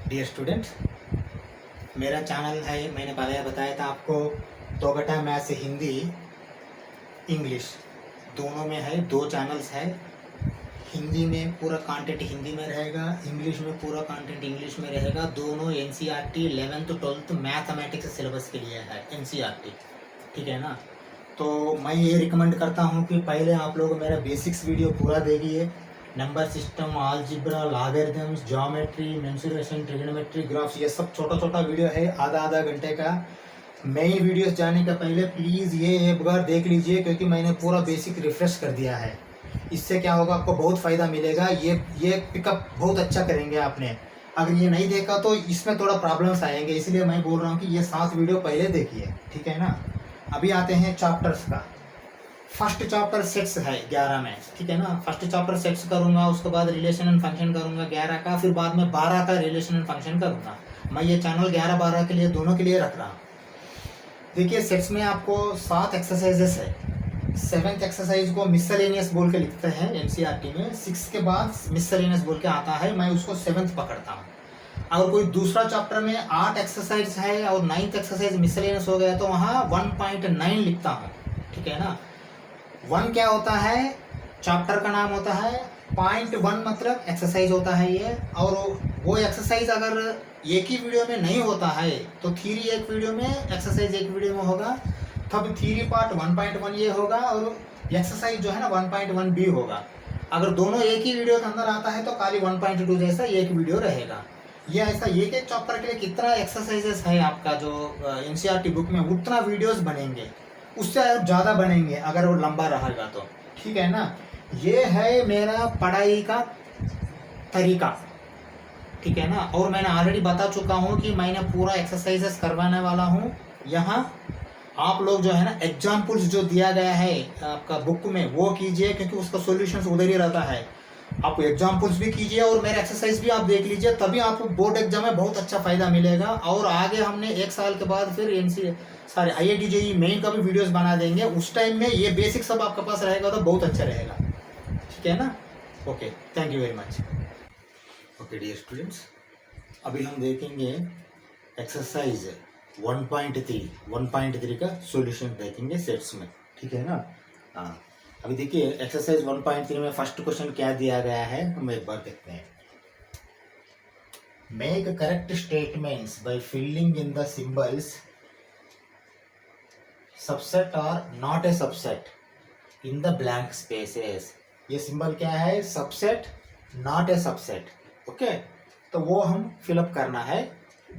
Dear student, मेरा channel है, मैंने बताया था आपको। तोगटा मैथ्स हिंदी इंग्लिश दोनों में है, दो चैनल्स है। हिंदी में पूरा कंटेंट हिंदी में रहेगा, इंग्लिश में पूरा कंटेंट इंग्लिश में रहेगा। दोनों NCERT 11th 12th mathematics syllabus के लिए है एनसीईआरटी, ठीक है ना। तो मैं ये रिकमेंड करता हूँ कि पहले आप लोग मेरा बेसिक्स वीडियो पूरा देखिए। Number system, algebra, logarithms, geometry, mensuration, trigonometry, graphs, ये सब छोटा छोटा वीडियो है, आधा आधा घंटे का। मेन वीडियोस जाने का पहले प्लीज़ ये एक बार देख लीजिए, क्योंकि मैंने पूरा बेसिक रिफ्रेश कर दिया है। इससे क्या होगा, आपको बहुत फ़ायदा मिलेगा। ये पिकअप बहुत अच्छा करेंगे आपने। अगर ये नहीं देखा तो इसमें थोड़ा प्रॉब्लम्स आएंगे, इसलिए मैं बोल रहा हूँ कि ये 7 वीडियो पहले देखिए, ठीक है ना। अभी आते हैं चैप्टर्स का। फर्स्ट चैप्टर सेट्स है 11 में, ठीक है ना। फर्स्ट चैप्टर सेट्स करूंगा, उसके बाद रिलेशन एंड फंक्शन करूंगा 11 का, फिर बाद में 12 का रिलेशन एंड फंक्शन करूंगा। मैं ये चैनल 11-12 के लिए दोनों के लिए रख रहा हूँ। देखिए, सेट्स में आपको 7 एक्सरसाइजेस है। 7th एक्सरसाइज को मिसलेनियस बोल के लिखते हैं एनसीईआरटी में। 6 के बाद मिसलेनियस बोल के आता है, मैं उसको 7th पकड़ता हूँ। अगर कोई दूसरा चैप्टर में 8 एक्सरसाइज है और 9th एक्सरसाइज मिसलेनियस हो गया तो वहाँ 1.9 लिखता हूँ, ठीक है ना। 1 क्या होता है, चैप्टर का नाम होता है। 0.1 मतलब एक्सरसाइज होता है ये। और वो एक्सरसाइज अगर एक ही वीडियो में नहीं होता है तो थ्योरी एक वीडियो में, एक्सरसाइज एक वीडियो में होगा, तब थ्योरी पार्ट 1.1 ये होगा और एक्सरसाइज जो है ना 1.1 भी होगा। अगर दोनों एक ही वीडियो के अंदर आता है तो खाली 1.2 जैसा एक वीडियो रहेगा। ये ऐसा एक एक चैप्टर के लिए कितना एक्सरसाइजेस है आपका जो एनसीईआरटी बुक में, उतना वीडियोस बनेंगे, उससे ज़्यादा बनेंगे अगर वो लंबा रहेगा तो, ठीक है ना। ये है मेरा पढ़ाई का तरीका, ठीक है ना। और मैंने ऑलरेडी बता चुका हूँ कि मैंने पूरा एक्सरसाइजेस करवाने वाला हूँ यहाँ। आप लोग जो है ना एग्जाम्पल्स जो दिया गया है आपका बुक में वो कीजिए, क्योंकि उसका सॉल्यूशंस उधर ही रहता है। आप एग्जाम्पल्स भी कीजिए और मेरे एक्सरसाइज भी आप देख लीजिए, तभी आपको बोर्ड एग्जाम में बहुत अच्छा फायदा मिलेगा। और आगे हमने 1 साल के बाद फिर IIT JEE मेन का भी वीडियोस बना देंगे। उस टाइम में ये बेसिक सब आपके पास रहेगा तो बहुत अच्छा रहेगा, ठीक है ना। Okay, thank you very much. Okay dear students, अभी हम देखेंगे एक्सरसाइज 1.3 का सॉल्यूशन देखेंगे सेट्स में, ठीक है ना। हाँ, अभी देखिए एक्सरसाइज 1.3 में फर्स्ट क्वेश्चन क्या दिया गया है, हम एक बार देखते हैं। Make correct statements by filling in the symbols subset और not a subset in the blank spaces. ये सिंबल क्या है, subset, not a subset, okay. तो वो हम फिलअप करना है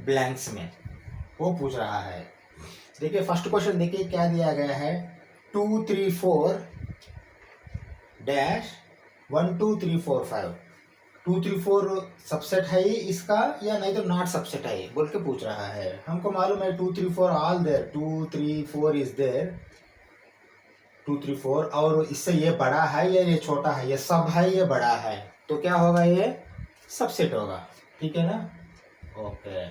ब्लैंक्स में, वो पूछ रहा है। देखिए फर्स्ट क्वेश्चन देखिए क्या दिया गया है, 2 3 4 डैश 1 2 3 4 5। 2 3 4 सबसेट है इसका या नहीं तो नॉट सबसेट है बोल के पूछ रहा है। हमको मालूम है 2 3 4 ऑल देयर, 2 3 4 इज देयर, 2 3 4। और इससे ये बड़ा है या ये छोटा है, ये सब है ये बड़ा है, तो क्या होगा, ये सबसेट होगा, ठीक है ना। ओके,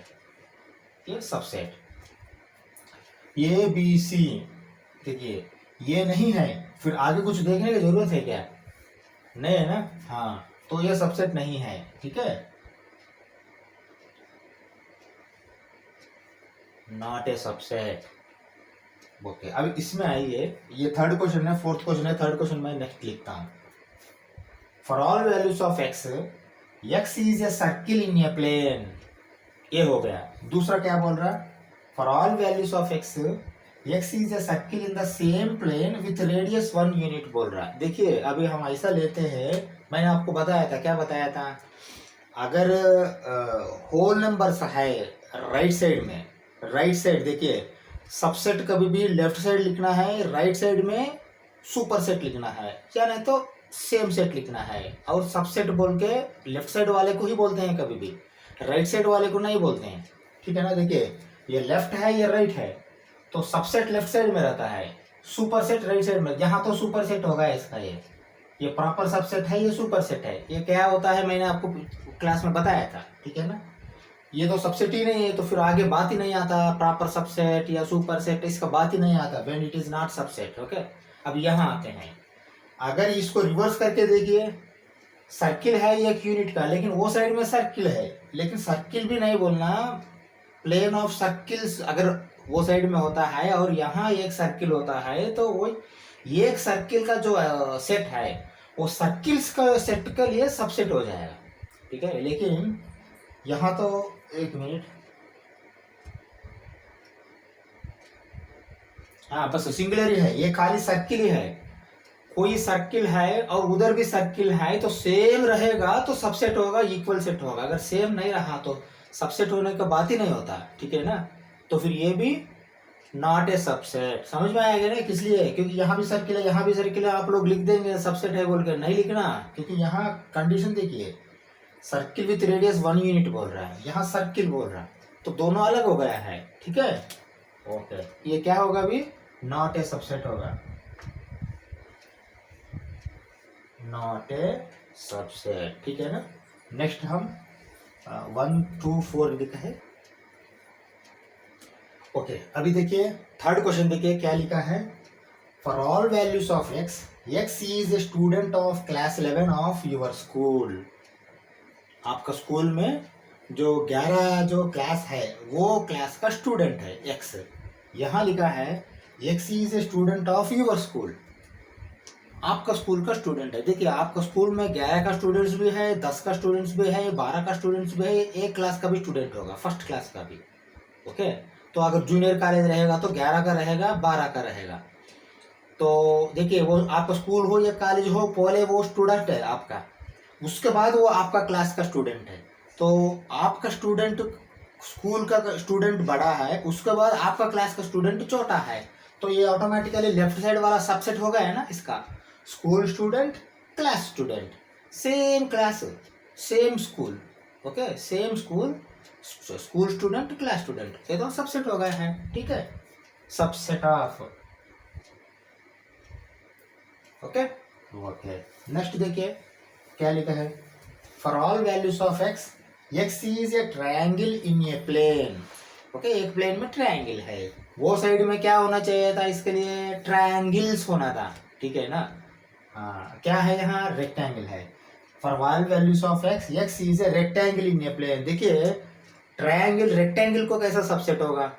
ये सबसेट। ABC देखिए ये नहीं है, फिर आगे कुछ देखने की जरूरत है क्या, नहीं है ना। हाँ, तो ये सबसेट नहीं है, ठीक है, नॉट ए सबसेट। ओके, अब इसमें आइए, ये थर्ड क्वेश्चन है, फोर्थ क्वेश्चन है, थर्ड क्वेश्चन मैं नेक्स्ट लिखता हूँ। For all values of x is a circle in a plane, ये हो गया। दूसरा क्या बोल रहा है, for all values of x is a circle in the same plane with radius 1 unit बोल रहा है। देखिए अभी हम ऐसा लेते हैं, मैंने आपको बताया था, क्या बताया था, अगर होल नंबर्स है राइट साइड में, राइट साइड देखिए सबसेट कभी भी लेफ्ट साइड लिखना है, राइट साइड में सुपर सेट लिखना है, या नहीं तो सेम सेट लिखना है। और सबसेट बोल के लेफ्ट साइड वाले को ही बोलते हैं, कभी भी राइट साइड वाले को नहीं बोलते हैं, ठीक है ना। देखिए ये लेफ्ट है ये राइट है, तो सबसेट लेफ्ट साइड में रहता है, सुपर सेट राइट साइड में। यहाँ तो सुपर सेट होगा इसका, ये प्रॉपर सबसेट है, ये सुपर सेट है। ये क्या होता है मैंने आपको क्लास में बताया था, ठीक है ना। ये तो सबसेट ही नहीं है तो फिर आगे बात ही नहीं आता, प्रॉपर सबसेट या सुपर सेट, इसका बात ही नहीं आता, when it is not subset, okay. अब यहाँ आते हैं, अगर इसको रिवर्स करके देखिए, सर्किल है एक यूनिट का, लेकिन वो साइड में सर्किल है, लेकिन सर्किल भी नहीं बोलना, प्लेन ऑफ सर्किल्स अगर वो साइड में होता है और यहाँ एक सर्किल होता है तो वो एक सर्किल का जो सेट है वो सर्किल्स का सेट के लिए सबसेट हो जाएगा, ठीक है। लेकिन यहाँ तो एक मिनट, हाँ बस सिंगुलर ही है, ये खाली सर्किल ही है। कोई सर्किल है और उधर भी सर्किल है तो सेम रहेगा तो सबसेट होगा, इक्वल सेट होगा। अगर सेम नहीं रहा तो सबसेट होने का बात ही नहीं होता, ठीक है ना। तो फिर ये भी नॉट ए सबसेट, समझ में आएगा ना, किस लिए, क्योंकि यहाँ भी सर्किल है यहाँ भी सर्किल है, आप लोग लिख देंगे सबसेट है बोल के, नहीं लिखना, क्योंकि यहाँ कंडीशन देखिए, सर्किल विथ रेडियस 1 यूनिट बोल रहा है, यहाँ सर्किल बोल रहा है, तो दोनों अलग हो गया है, ठीक है। ओके, ये क्या होगा अभी, नॉट ए सबसेट होगा, नॉट ए सबसेट, ठीक है ना। नेक्स्ट हम 1 2 4 लिखा है। ओके, अभी देखिए थर्ड क्वेश्चन देखिए क्या लिखा है, for all values of x, x is a student of class 11 of your school. आपका स्कूल में जो 11 जो क्लास है वो क्लास का स्टूडेंट है एक्स। यहाँ लिखा है x is a student of your school, आपका स्कूल का स्टूडेंट है। देखिए आपका स्कूल में 11 का स्टूडेंट्स भी है, 10 का स्टूडेंट्स भी है, 12 का स्टूडेंट्स भी है, एक क्लास का भी स्टूडेंट होगा, फर्स्ट क्लास का भी। ओके, तो अगर जूनियर कॉलेज रहेगा तो 11 का रहेगा, 12 का रहेगा। तो देखिए वो आपका स्कूल हो या कॉलेज हो, पहले वो स्टूडेंट है आपका, उसके बाद वो आपका क्लास का स्टूडेंट है। तो आपका स्टूडेंट स्कूल का स्टूडेंट बड़ा है, उसके बाद आपका क्लास का स्टूडेंट छोटा है, तो ये ऑटोमेटिकली लेफ्ट साइड वाला सबसेट हो गया है ना इसका, school student class student, same class same school, okay, same school school student class student, ये तो सबसेट हो गया है, ठीक है, subset of. Okay okay, next देखिए क्या लिखा है, for all values of x, x is a triangle in a plane. Okay, एक प्लेन में ट्रायंगल है, वो साइड में क्या होना चाहिए था, इसके लिए ट्रायंगल्स होना था, ठीक है ना। हाँ, क्या है यहाँ, रेक्टेंगल है। For all values of x, x is a rectangle in a plane. देखिए ट्रायंगल रेक्टेंगल को कैसा सबसेट होगा,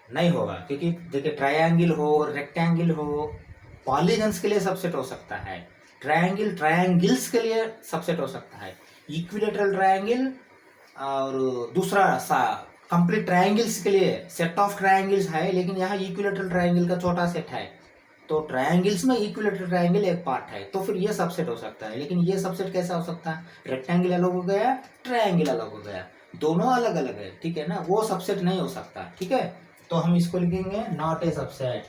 नहीं होगा, क्योंकि देखिए ट्रायंगल हो रेक्टेंगल हो पॉलीगन्स के लिए सबसेट हो सकता है, ट्रायंगल ट्रायंगल्स के लिए सबसेट हो सकता है, इक्विलेटरल ट्रायंगल और दूसरा सा कंप्लीट ट्रायंगल्स के लिए सेट ऑफ ट्रायंगल्स है, लेकिन यहाँ इक्विलेटरल ट्रायंगल का छोटा सेट है, तो ट्रायंगल्स में इक्विलेटरल ट्रायंगल एक पार्ट है, तो फिर ये सबसेट हो सकता है। लेकिन ये सबसेट कैसा हो सकता है, रेक्टेंगल अलग हो गया, ट्रायंगल अलग हो गया, दोनों अलग अलग है, ठीक है ना, वो सबसेट नहीं हो सकता, ठीक है। तो हम इसको लिखेंगे नॉट ए सबसेट,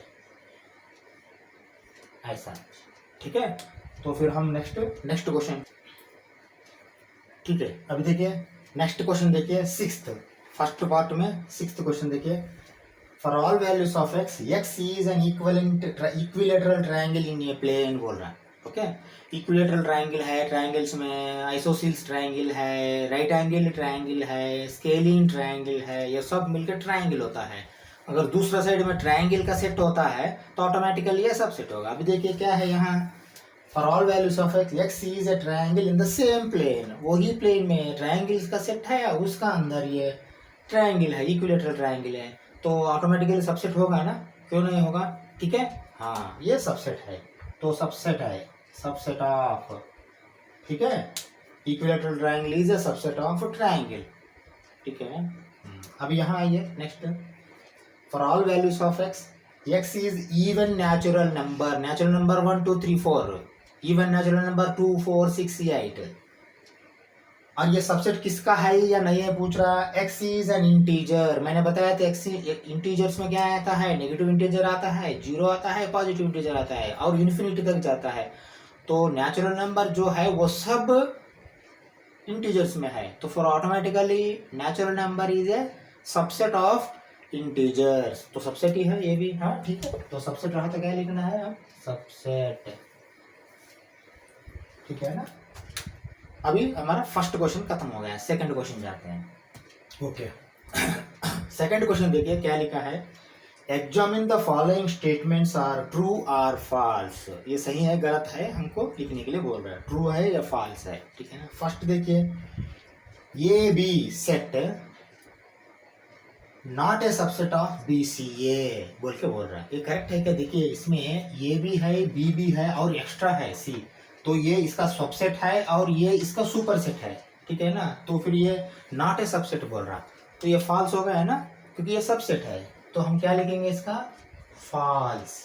ऐसा, ठीक है। तो फिर हम नेक्स्ट क्वेश्चन, ठीक है। अभी देखिए नेक्स्ट क्वेश्चन देखिए, सिक्स्थ, फर्स्ट पार्ट में सिक्स्थ क्वेश्चन देखिए, for all values of x, x is an equilateral triangle in a plane बोल रहा है, ओके। इक्विलेटरल ट्रायंगल है, ट्रायंगल्स में आइसोसील्स ट्रायंगल है, राइट एंगल ट्रायंगल है, स्केलिंग ट्रायंगल है, ये सब मिलकर ट्रायंगल होता है। अगर दूसरा साइड में ट्रायंगल का सेट होता है तो ऑटोमेटिकली ये सब सेट होगा। अभी देखिए क्या है यहाँ, for all values of x, x is a triangle in the same plane, वही प्लेन में ट्रायंगल्स का सेट है, उसका अंदर ये ट्रायंगल है, इक्विलेटरल ट्रायंगल है, तो ऑटोमेटिकली सबसेट होगा ना, क्यों नहीं होगा, ठीक है। हाँ, ये सबसेट है, तो सबसेट है, सबसेट ऑफ, ठीक है, equilateral triangle is a subset of triangle, ठीक है। अब यहाँ आइए next, for all values of x, x is even natural number, natural number 1 2 3 4, even natural number 2 4 6 8, और ये सबसेट किसका है या नहीं है पूछ रहा, एक्स इज एन इंटीजर। मैंने बताया था एक्स इंटीजर्स में क्या आता है, नेगेटिव इंटीजर आता है, जीरो आता है, पॉजिटिव इंटीजर आता है और इन्फिनिटी तक जाता है। तो नेचुरल नंबर जो है वो सब इंटीजर्स में है, तो फिर automatically natural number is a subset of integers, तो सबसेट ही है ये भी, हाँ ठीक है। तो सबसेट रहा तो क्या लिखना है, अब सबसेट, ठीक है ना। अभी हमारा फर्स्ट क्वेश्चन खत्म हो गया, सेकंड क्वेश्चन जाते हैं, ओके। सेकंड क्वेश्चन देखिए क्या लिखा है, examine the following statements are true or false, ये सही है गलत है हमको लिखने के लिए बोल रहा है, ट्रू है या फॉल्स है, ठीक है ना। फर्स्ट देखिए, ये B set not a subset of B C A बोल के बोल रहा है, ये करेक्ट है क्या? देखिए इसमें ये भी है, बी भी है और एक्स्ट्रा है सी, तो ये इसका सबसेट है और ये इसका सुपर सेट है, ठीक है ना। तो फिर ये नॉट ए सबसेट बोल रहा, तो ये फॉल्स हो गया है ना, क्योंकि ये सबसेट है, तो हम क्या लिखेंगे इसका? फॉल्स,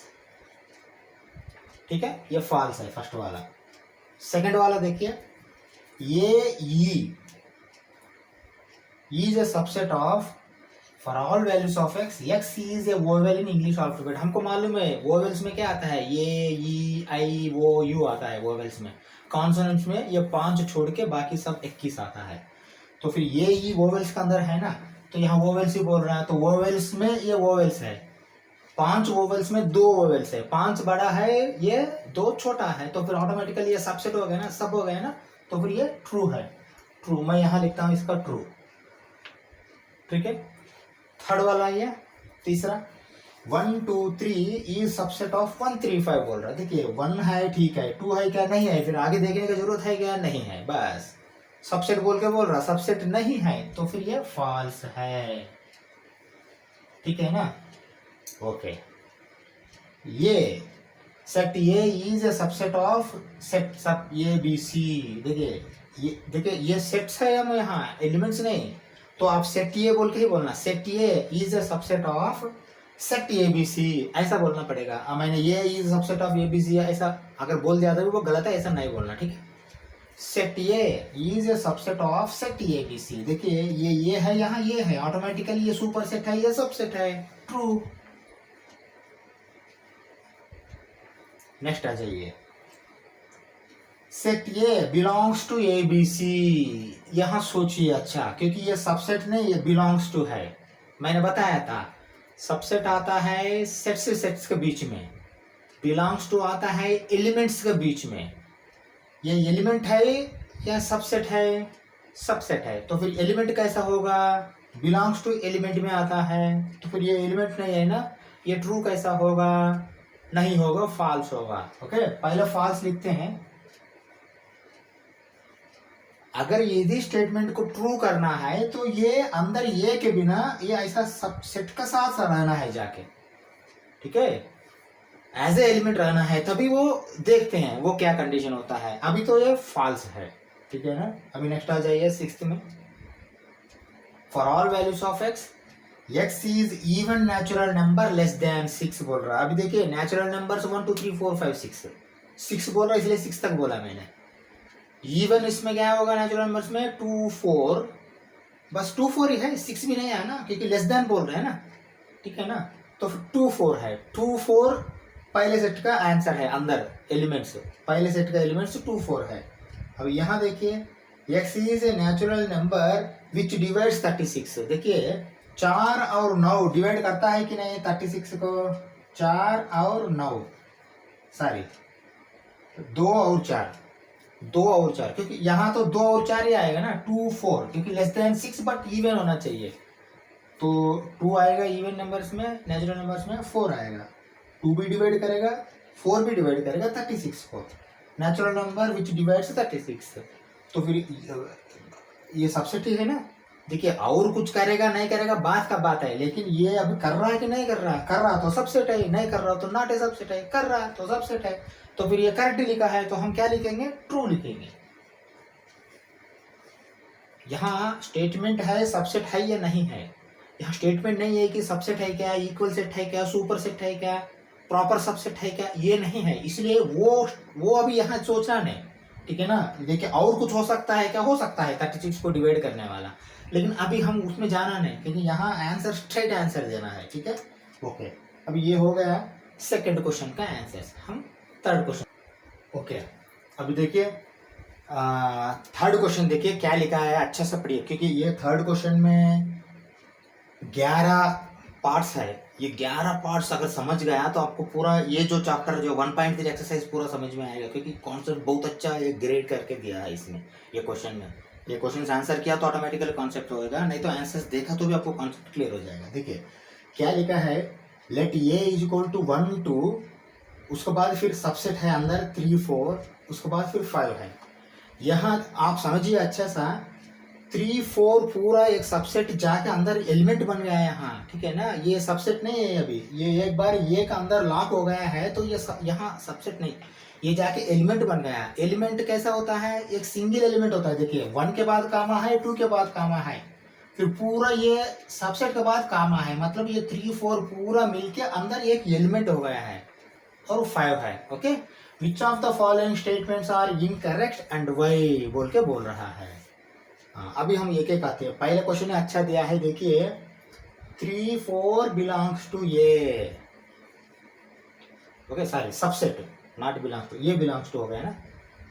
ठीक है, ये फॉल्स है फर्स्ट वाला। सेकंड वाला देखिए, ये ई is a subset of for all values of x, x is a vowel in English alphabet। हमको मालूम है वोवेल्स में क्या आता है, ये ई आई वो यू आता है वोवेल्स में, कॉन्सोनेंट्स में ये 5 छोड़ के बाकी सब 21 आता है, तो फिर ये ई वोवेल्स का अंदर है ना, तो यहाँ वोवेल्स ही बोल रहा है, तो वोवेल्स में ये वोवेल्स है, 5 वोवेल्स में 2 वोवेल्स है, 5 बड़ा है ये 2 छोटा है, तो फिर ऑटोमेटिकली ये सबसेट हो गया ना, सब हो गया ना, तो फिर ये ट्रू है, ट्रू। मैं यहाँ लिखता हूँ इसका ट्रू, ठीक है। थर्ड वाला ये तीसरा, 1 2 3 इज सबसेट ऑफ 1 3 5 बोल रहा है। देखिए 1 है ठीक है, 2 है क्या? नहीं है, फिर आगे देखने की जरूरत है क्या? नहीं है, बस सबसेट बोल के बोल रहा, सबसेट नहीं है तो फिर ये फॉल्स है, ठीक है ना। ओके, ये set A is a subset of set सब ए बी सी। देखिए ये सेट्स है हम यहाँ, एलिमेंट्स नहीं, तो आप सेट ए बोल के ही बोलना, set A is a subset of set A B C, ऐसा बोलना पड़ेगा। मैंने ये is subset of A B C ऐसा अगर बोल दिया तो वो गलत है, ऐसा नहीं बोलना, ठीक है। Set A is a subset of set A B C, देखिए ये है यहाँ, ये है, ऑटोमेटिकली ये सुपर सेट है, ये सबसेट है, ट्रू। नेक्स्ट आ जाइए, set A belongs to A B C. यहां सोचिए अच्छा, क्योंकि ये सबसेट नहीं, ये बिलोंग्स टू है। मैंने बताया था सबसेट आता है सेट से सेट्स के बीच में, बिलोंग्स टू आता है एलिमेंट्स के बीच में। ये एलिमेंट है या सबसेट है? सबसेट है, तो फिर एलिमेंट कैसा होगा? बिलोंग्स टू एलिमेंट में आता है, तो फिर ये एलिमेंट नहीं है ना, ये ट्रू कैसा होगा? नहीं होगा, फॉल्स होगा। ओके, पहले फॉल्स लिखते हैं। अगर यदि स्टेटमेंट को ट्रू करना है तो ये अंदर ये के बिना ये ऐसा सबसेट का साथ रहना है जाके, ठीक है, एज ए एलिमेंट रहना है, तभी वो देखते हैं वो क्या कंडीशन होता है। अभी तो ये फॉल्स है, ठीक है ना। अभी नेक्स्ट आ जाइए 6th में, for all values of x x is even natural number less than 6 बोल रहा है। अभी देखिए नेचुरल नंबर्स 1 2 3 4 5 6 बोल रहा है, इसलिए 6 तक बोला मैंने। इवन इसमें क्या होगा नेचुरल नंबर्स में? 2 4, बस 2 4 ही है, 6 भी नहीं है ना, क्योंकि लेस देन बोल रहे हैं ना, ठीक है ना। तो 2 4 है, 2 4 पहले सेट का आंसर है, अंदर एलिमेंट्स पहले सेट का एलिमेंट्स 2 4 है। अब यहाँ देखिए x is a natural number which divides 36। देखिए 4 और 9 डिवाइड करता है कि नहीं 36 को? 4 और 9 सॉरी 2 और 4, 2 और 4, क्योंकि यहाँ तो 2 और 4 ही आएगा ना, 2 4, क्योंकि लेस देन 6 बट इवन होना चाहिए, तो 2 आएगा इवन नंबर्स में, नेचुरल नंबर्स में 4 आएगा, 2 भी डिवाइड करेगा 4 भी डिवाइड करेगा 36 को, नेचुरल नंबर विच डिवाइड्स 36, तो फिर ये सबसेट ही है ना। देखिए और कुछ करेगा नहीं करेगा बात का बात है, लेकिन ये अभी कर रहा है कि नहीं कर रहा? कर रहा तो सबसेट है, नहीं कर रहा तो नॉट ए सबसेट है, कर रहा तो सबसेट है, तो फिर ये करेक्ट लिखा है, तो हम क्या लिखेंगे? ट्रू लिखेंगे। यहाँ स्टेटमेंट है सबसेट है या नहीं है, यहाँ स्टेटमेंट नहीं है कि सबसेट है क्या, इक्वल सेट है क्या, सुपर सेट है क्या, प्रॉपर सबसेट है क्या, ये नहीं है, इसलिए वो अभी यहाँ सोचना नहीं, ठीक है ना। देखिए और कुछ हो सकता है क्या? हो सकता है 36 को डिवाइड करने वाला, लेकिन अभी हम उसमें जाना नहीं, क्योंकि यहाँ आंसर स्ट्रेट आंसर देना है, ठीक है। ओके, अभी ये हो गया सेकंड क्वेश्चन का आंसर। हम थर्ड क्वेश्चन, ओके, अभी देखिए थर्ड क्वेश्चन देखिए क्या लिखा है, अच्छा से पढ़िए, क्योंकि ये थर्ड क्वेश्चन में 11 पार्ट्स है। ये 11 पार्ट्स अगर समझ गया तो आपको पूरा ये जो चैप्टर जो 1.3 एक्सरसाइज पूरा समझ में आएगा, क्योंकि कॉन्सेप्ट बहुत अच्छा ये ग्रेड करके दिया है इसमें, ये क्वेश्चन में। ये क्वेश्चन आंसर किया तो ऑटोमेटिकली कॉन्सेप्ट होएगा, नहीं तो आंसर्स देखा तो भी आपको कॉन्सेप्ट क्लियर हो जाएगा। देखिए क्या लिखा है, let A is equal to 1 2, उसके बाद फिर सबसेट है अंदर 3 4, उसके बाद फिर 5 है। यहाँ आप समझिए अच्छा सा, 3 4 पूरा एक सबसेट जाके अंदर एलिमेंट बन गया है यहाँ, ठीक है ना। ये सबसेट नहीं है अभी, ये एक बार ये का अंदर लॉक हो गया है तो ये यहाँ सबसेट नहीं, ये जाके एलिमेंट बन गया। एलिमेंट कैसा होता है, एक सिंगल एलिमेंट होता है। देखिए 1 के बाद कामा है, 2 के बाद कामा है, फिर पूरा ये सबसेट के बाद कामा है, मतलब ये 3 4 पूरा मिलके अंदर एक एलिमेंट हो गया है और 5 है। Okay, which of the following statements are incorrect and why बोल के बोल रहा है। हाँ, अभी हम एक एक आते हैं। पहले क्वेश्चन ने अच्छा दिया है, देखिए 3 4 बिलोंग्स टू ये, okay sorry subset, not belongs to, ये बिलोंग्स टू हो गया ना,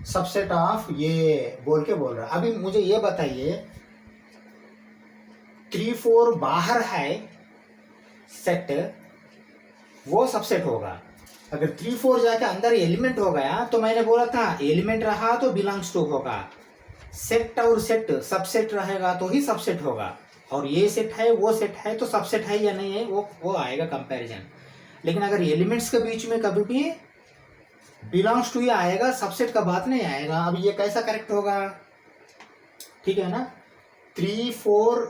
सबसेट ऑफ ये बोल के बोल रहा है। अभी मुझे ये बताइए 3 4 बाहर है सेट, वो सबसेट होगा। अगर 3 4 जाके अंदर एलिमेंट हो गया तो मैंने बोला था एलिमेंट रहा तो बिलोंग्स टू होगा, सेट और सेट सबसेट रहेगा तो ही सबसेट होगा, और ये सेट है वो सेट है तो सबसेट है या नहीं है वो आएगा कंपैरिजन। लेकिन अगर एलिमेंट्स के बीच में कभी भी बिलोंग्स टू ही आएगा, सबसेट का बात नहीं आएगा। अब ये कैसा करेक्ट होगा, ठीक है ना। 3 4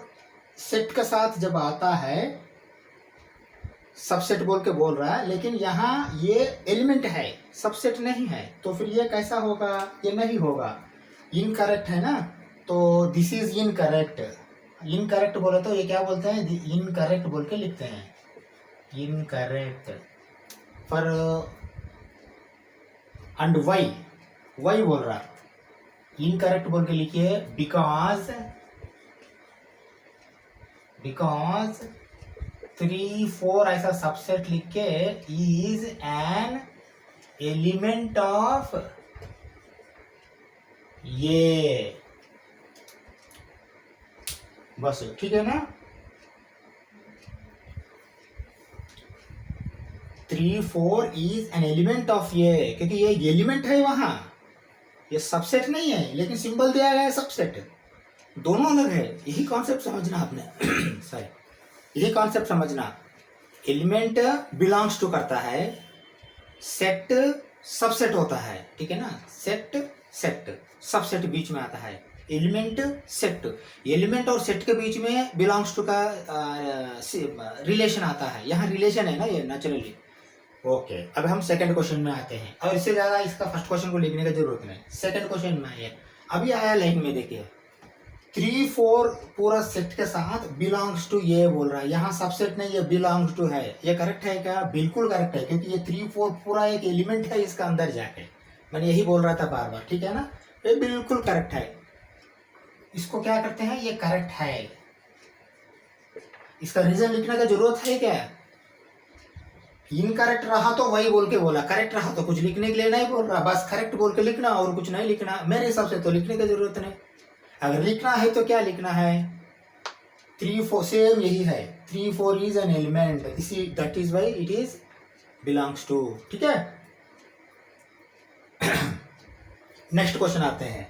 सेट के साथ जब आता है सबसेट बोल के बोल रहा है, लेकिन यहाँ ये एलिमेंट है सबसेट नहीं है, तो फिर ये कैसा होगा, ये नहीं होगा, इनकरेक्ट है ना। तो दिस इज इनकरेक्ट, इनकरेक्ट बोले तो ये क्या बोलते हैं, इनकरेक्ट बोल के लिखते हैं, इनकरेक्ट। पर एंड वाई, वाई बोल रहा, इनकरेक्ट बोल के लिखिए बिकॉज 3 4 ऐसा सबसेट लिख के इज एन एलिमेंट ऑफ ये, बस ठीक है ना। 3 4 इज एन एलिमेंट ऑफ ये, क्योंकि ये एलिमेंट है वहां, ये सबसेट नहीं है, लेकिन सिंबल दिया गया है सबसेट, दोनों अलग है। यही कॉन्सेप्ट समझना आपने सॉरी, यही कॉन्सेप्ट समझना। एलिमेंट बिलोंग्स टू करता है, सेट सबसेट होता है, ठीक है ना। सेट सेट सबसेट बीच में आता है, एलिमेंट सेट, एलिमेंट और सेट के बीच में बिलोंग्स टू का रिलेशन आता है। यहाँ रिलेशन है ना ये नेचुरली। ओके, अब हम सेकंड क्वेश्चन में आते हैं, और इससे ज्यादा इसका फर्स्ट क्वेश्चन को लिखने की जरूरत नहीं, सेकंड क्वेश्चन में है। अभी आया लाइन में, देखिए 3 4 पूरा सेट के साथ बिलोंग्स टू ये बोल रहा है, यहाँ सबसेट नहीं, ये बिलोंग्स टू है। ये करेक्ट है क्या, बिल्कुल करेक्ट है, क्योंकि ये 3 4 पूरा एक एलिमेंट है इसका अंदर जाके, मैंने यही बोल रहा था बार बार, ठीक है ना। ये बिल्कुल करेक्ट है, इसको क्या करते हैं, ये करेक्ट है। इसका रीजन लिखने का जरूरत है क्या, इनकरेक्ट रहा तो वही बोल के बोला, करेक्ट रहा तो कुछ लिखने के लिए नहीं बोल रहा, बस करेक्ट बोल के लिखना और कुछ नहीं लिखना। मेरे हिसाब से तो लिखने की जरूरत नहीं, अगर लिखना है तो क्या लिखना है, 3 4 सेम यही है, 3 4 इज एन एलिमेंट, इसी that is why it is belongs to, ठीक है। नेक्स्ट क्वेश्चन आते हैं।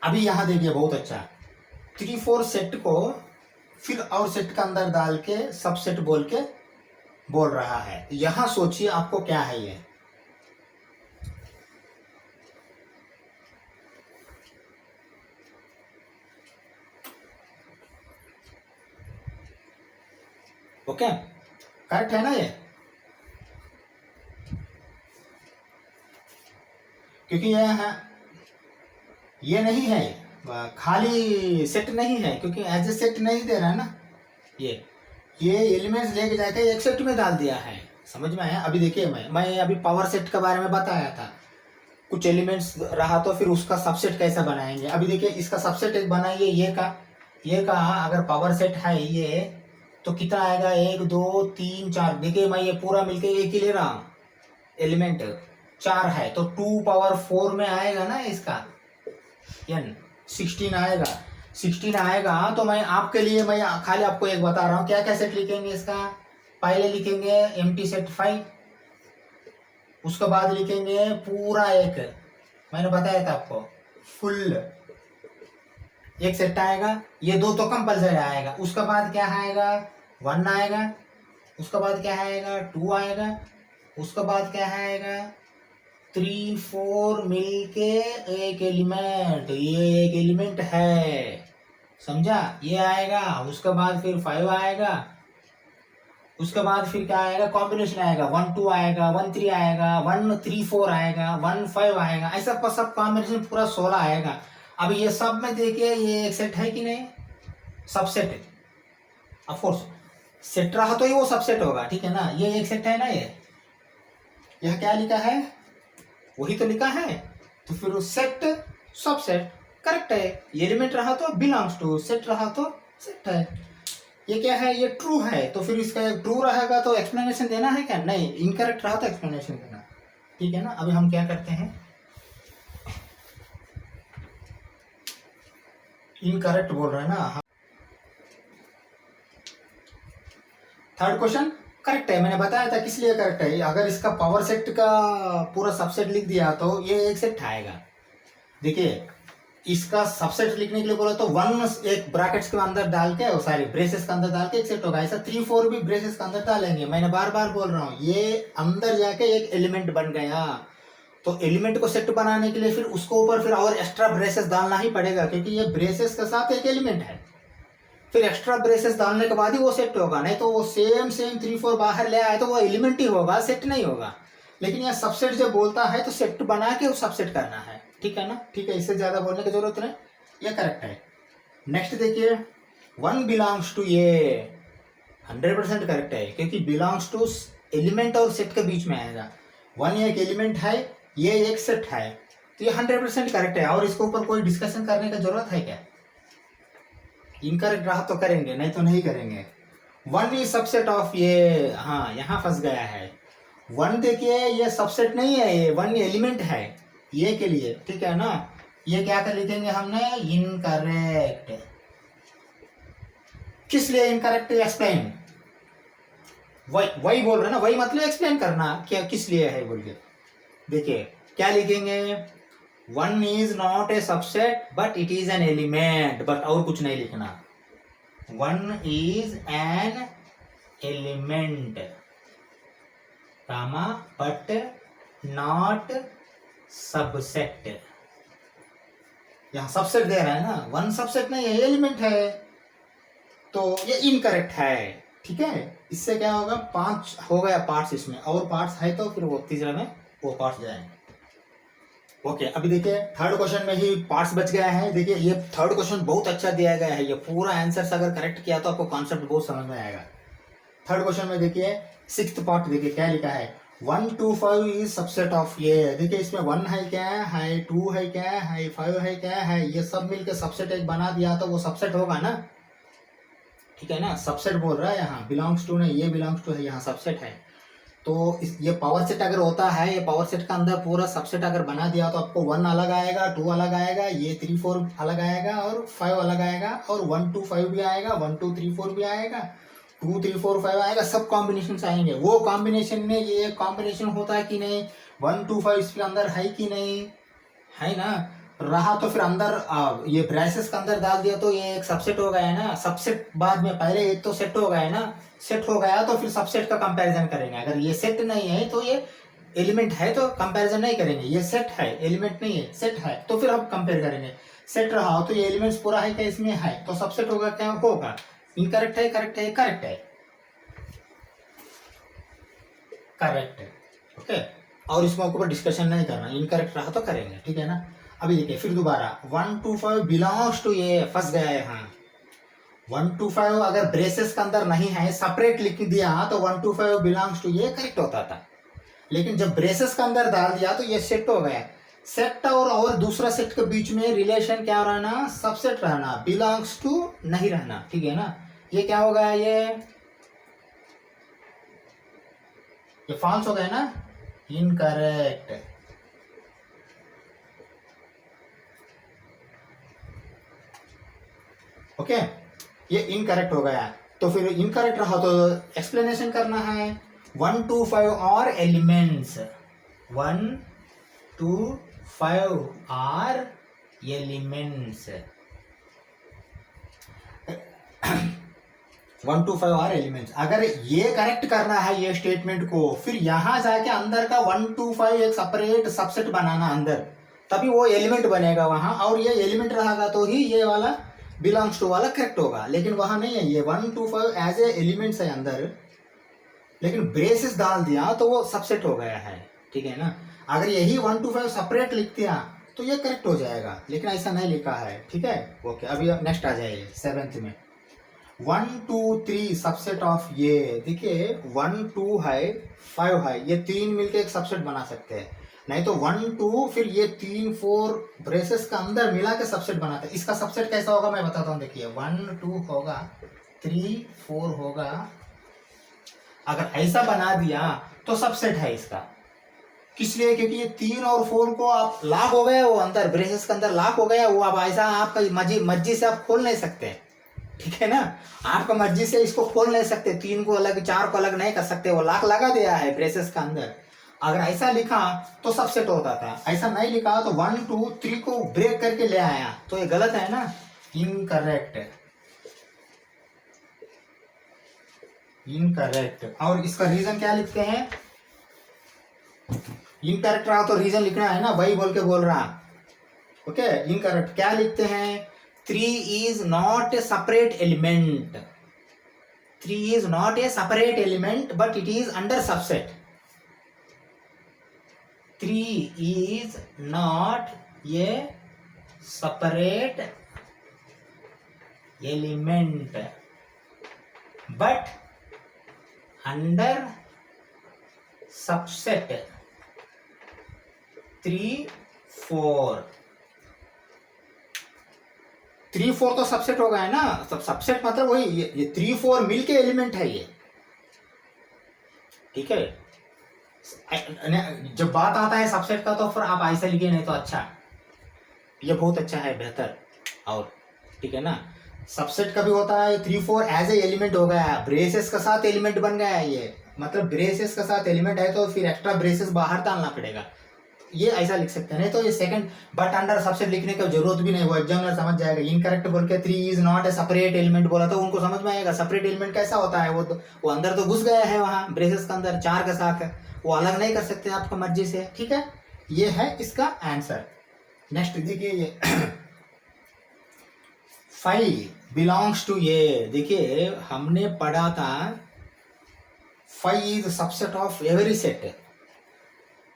अभी यहां देखिए बहुत अच्छा, 3 4 सेट को फिर और सेट का अंदर डाल के सबसेट बोल के बोल रहा है। यहां सोचिए आपको क्या है ये, ओके करेक्ट है ना ये, क्योंकि ये नहीं है, खाली सेट नहीं है, क्योंकि एज ए सेट नहीं दे रहा है ना, ये एलिमेंट्स लेके जाके एक सेट में डाल दिया है, समझ में आया। अभी देखिए मैं अभी पावर सेट के बारे में बताया था, कुछ एलिमेंट्स रहा तो फिर उसका सबसेट कैसा बनाएंगे। अभी देखिए इसका सबसेट एक बनाइए, ये का अगर पावर सेट है ये तो कितना आएगा, 1 2 3 4, देखिए मैं ये पूरा मिलके एक ही ले रहा हूँ, एलिमेंट 4 है तो 2 पावर 4 में आएगा ना इसका, यानी 16 आएगा। 16 आएगा तो मैं आपके लिए, मैं खाली आपको एक बता रहा हूँ क्या क्या सेट लिखेंगे इसका। पहले लिखेंगे एम्प्टी सेट 5, उसके बाद लिखेंगे पूरा एक, मैंने बताया था आपको फुल एक सेट आएगा, ये 2 तो कंपलसरी आएगा। उसके बाद क्या आएगा, 1 आएगा, उसके बाद क्या आएगा 2 आएगा, उसके बाद क्या आएगा 3 4 मिलके एक एलिमेंट, ये एक एलिमेंट है, समझा, ये आएगा। उसके बाद फिर 5 आएगा, उसके बाद फिर क्या आएगा कॉम्बिनेशन आएगा 1 2 आएगा, 1 3 आएगा, 1 3 4 आएगा, 1 5 आएगा, ऐसा सब कॉम्बिनेशन पूरा 16 आएगा। अब ये सब में देखिए ये एक सेट है कि नहीं, सबसेट है ऑफ कोर्स, सेट रहा तो ही वो सबसेट होगा, ठीक है ना, ये एक सेट है ना, ये यह क्या लिखा है, वही तो लिखा है, तो फिर सेट सबसेट करेक्ट है, एलिमेंट रहा तो बिलोंग्स टू, सेट रहा तो सेट है। ये क्या है, ये ट्रू है, तो फिर इसका ट्रू रहेगा तो एक्सप्लेनेशन देना है क्या, नहीं, इनकरेक्ट रहा तो एक्सप्लेनेशन देना, ठीक है ना। अभी हम क्या करते हैं, इनकरेक्ट बोल रहे हैं ना, थर्ड क्वेश्चन करेक्ट है, मैंने बताया था किस लिए करेक्ट है, अगर इसका पावर सेट का पूरा सबसेट लिख दिया तो ये एक सेट आएगा। देखिए इसका सबसेट लिखने के लिए बोला तो 1 एक ब्रैकेट्स के अंदर डाल के, सॉरी ब्रेसेस के अंदर डाल के एक सेट होगा, ऐसा 3 4 भी ब्रेसेस के अंदर डालेंगे, मैंने बार बार बोल रहा हूँ, ये अंदर जाके एक एलिमेंट बन गया, तो एलिमेंट को सेट बनाने के लिए फिर उसको ऊपर फिर और एक्स्ट्रा ब्रेसेस डालना ही पड़ेगा, क्योंकि ये ब्रेसेस के साथ एक एलिमेंट है, फिर एक्स्ट्रा ब्रेसेस डालने के बाद ही वो सेट होगा, नहीं तो वो सेम 3 4 बाहर ले आए तो वो एलिमेंट ही होगा, सेट नहीं होगा। लेकिन यह सबसेट जब बोलता है तो सेट बना के उस सबसेट करना है, ठीक है ना, ठीक है, इससे ज्यादा बोलने की जरूरत नहीं, ये करेक्ट है। नेक्स्ट देखिए 1 बिलोंग्स टू, ये 100% करेक्ट है, क्योंकि बिलोंग्स टू एलिमेंट और सेट के बीच में आएगा, 1 एक एलिमेंट है, ये एक सेट है, तो ये 100% करेक्ट है, और इसके ऊपर कोई डिस्कशन करने की जरूरत है क्या, इनकरेक्ट रहा तो करेंगे, नहीं तो नहीं करेंगे। 1 इज सबसेट ऑफ, ये हाँ यहाँ फंस गया है, 1 देखिए ये सबसेट नहीं है, ये 1 एलिमेंट है, ये के लिए, ठीक है ना, ये क्या कर लिखेंगे हमने, इनकरेक्ट, किस लिए इनकरेक्ट, एक्सप्लेन, वही बोल रहे ना, वही मतलब एक्सप्लेन करना क्या किस लिए है बोल के। देखिए क्या लिखेंगे, 1 is not a subset but it is an element, but और कुछ नहीं लिखना, 1 is an element comma but not subset, यहां सबसेट दे रहा है ना, 1 सबसेट नहीं है, एलिमेंट है, तो ये इनकरेक्ट है, ठीक है। इससे क्या होगा, 5 हो गया पार्ट्स, इसमें और पार्ट्स है तो फिर वो तीसरे में वो पार्ट्स जाएंगे। ओके अभी देखिए थर्ड क्वेश्चन में ही पार्ट्स बच गया है, देखिए ये थर्ड क्वेश्चन बहुत अच्छा दिया गया है, ये पूरा आंसर्स अगर करेक्ट किया तो आपको कॉन्सेप्ट बहुत समझ में आएगा। थर्ड क्वेश्चन में देखिए 6th पार्ट, देखिए क्या लिखा है, 1 2 5 इज सबसेट ऑफ, ये देखिए इसमें 1 है क्या है, 2 है क्या है, 5 है क्या है, ये सब मिलकर सबसेट एक बना दिया तो वो सबसेट होगा ना, ठीक है ना, सबसेट बोल रहा है यहाँ, बिलोंग्स टू नहीं, ये बिलोंग्स टू है, यहाँ सबसेट है, तो ये पावर सेट अगर होता है, ये पावर सेट का अंदर पूरा सबसेट अगर बना दिया तो आपको 1 अलग आएगा, 2 अलग आएगा, ये 3 4 अलग आएगा, और 5 अलग आएगा, और 1 2 5 भी आएगा, 1 2 3 4 भी आएगा, 2 3 4 5 आएगा, सब कॉम्बिनेशन आएंगे। वो कॉम्बिनेशन में ये कॉम्बिनेशन होता है कि नहीं, 1 2 5 इसके अंदर है कि नहीं, है ना, रहा तो फिर अंदर ये ब्रेसेस के अंदर डाल दिया तो ये एक सबसेट हो गया है ना, सबसेट बाद में, पहले एक तो सेट हो गया है ना, सेट हो गया तो फिर सबसेट का कंपैरिजन करेंगे, अगर ये सेट नहीं है तो ये एलिमेंट है तो कंपैरिजन नहीं करेंगे, ये सेट है एलिमेंट नहीं है सेट है तो फिर हम कंपेयर करेंगे, सेट रहा तो ये एलिमेंट्स पूरा है क्या, इसमें है तो सबसेट होगा क्या, होगा, इनकरेक्ट है करेक्ट है, करेक्ट है, करेक्ट है, ओके, और इसमें ऊपर डिस्कशन नहीं करना, इनकरेक्ट रहा तो करेंगे, ठीक है ना। अभी देखिए फिर दोबारा 1 2 5 बिलोंग्स टू, ये फंस गया है यहाँ, 1 2 5 अगर ब्रेसेस के अंदर नहीं है, सेपरेट लिख दिया तो 1 2 5 बिलोंग्स टू ये करेक्ट होता था, लेकिन जब ब्रेसेस के अंदर डाल दिया तो ये सेट हो गया, सेट और दूसरा सेट के बीच में रिलेशन क्या रहना, सबसेट रहना, बिलोंग्स टू नहीं रहना, ठीक है ना, ये क्या हो गया, ये फॉल्स हो गया ना, इनकरेक्ट, ओके ये इनकरेक्ट हो गया, तो फिर इनकरेक्ट रहा तो एक्सप्लेनेशन करना है, 1 2 5 और elements, 1 2 5 are elements, 1 to 5 are elements. अगर ये करेक्ट करना है ये स्टेटमेंट को, फिर यहाँ जाके अंदर का 1 to 5 एक सेपरेट सबसेट बनाना अंदर, तभी वो एलिमेंट बनेगा वहाँ, और ये एलिमेंट रहेगा तो ही ये वाला बिलोंग्स टू वाला करेक्ट होगा। लेकिन वहाँ नहीं है, ये 1 to 5 एज ए एलिमेंट्स है अंदर, लेकिन ब्रेसेस डाल दिया तो वो सबसेट हो गया है, ठीक है ना। अगर यही 1 to 5 सेपरेट लिख दिया तो ये करेक्ट हो जाएगा, लेकिन ऐसा नहीं लिखा है, ठीक है। ओके, अभी नेक्स्ट आ जाइए 7th में 1 2 3 सबसेट ऑफ ये। देखिए 1 2 है 5 है, ये तीन मिलके एक सबसेट बना सकते हैं, नहीं तो 1 2 फिर ये 3 4 ब्रेसेस का अंदर मिला के सबसेट बनाते हैं। इसका सबसेट कैसा होगा मैं बताता हूँ। देखिए 1 2 होगा, 3 4 होगा, अगर ऐसा बना दिया तो सबसेट है इसका। किस लिए? क्योंकि ये 3 और 4 को आप लॉक हो गया, वो अंदर ब्रेसेस के अंदर लॉक हो गया, वो अब ऐसा आपका मर्जी से आप खोल नहीं सकते, ठीक है ना। आपका मर्जी से इसको खोल नहीं सकते, 3 को अलग 4 को अलग नहीं कर सकते, वो लॉक लगा दिया है ब्रेसेस के अंदर। अगर ऐसा लिखा तो सबसेट होता था, ऐसा नहीं लिखा तो 1 2 3 को ब्रेक करके ले आया, तो ये गलत है ना, इनकरेक्ट। और इसका रीजन क्या लिखते हैं? इनकरेक्ट रहा तो रीजन लिखना है ना, वही बोल के बोल रहा। ओके, इनकरेक्ट क्या लिखते हैं? 3 is not a separate element. 3 is not a separate element, but it is under subset. 3 is not a separate element, but under subset 3 4। 3 4 तो सबसेट हो गया है ना, सब सबसेट मतलब वही ये 3 4 मिलके एलिमेंट है ये, ठीक है। जब बात आता है सबसेट का तो फिर आप ऐसा लिखिए, नहीं तो अच्छा, ये बहुत अच्छा है, बेहतर। और ठीक है ना, सबसेट का भी होता है 3 4 एज ए एलिमेंट हो गया, ब्रेसेस के साथ एलिमेंट बन गया है ये, मतलब ब्रेसेस के साथ एलिमेंट है तो फिर एक्स्ट्रा ब्रेसेस बाहर डालना पड़ेगा, ये ऐसा लिख सकते हैं। नहीं तो ये सेकंड बट अंडर सबसेट लिखने की जरूरत भी नहीं, वो एग्जामिनर समझ जाएगा। इनकरेक्ट बोल के 3 is not a separate element बोला तो उनको समझ में आएगा सेपरेट एलिमेंट कैसा होता है। वो अंदर तो घुस गया है वहाँ ब्रेसेस के अंदर 4 के साथ, वो अलग नहीं कर सकते आपका मर्जी से, ठीक है। ये है इसका आंसर। नेक्स्ट देखिए ये 5 बिलोंग्स टू ये। देखिए हमने पढ़ा था 5 is subset of every set.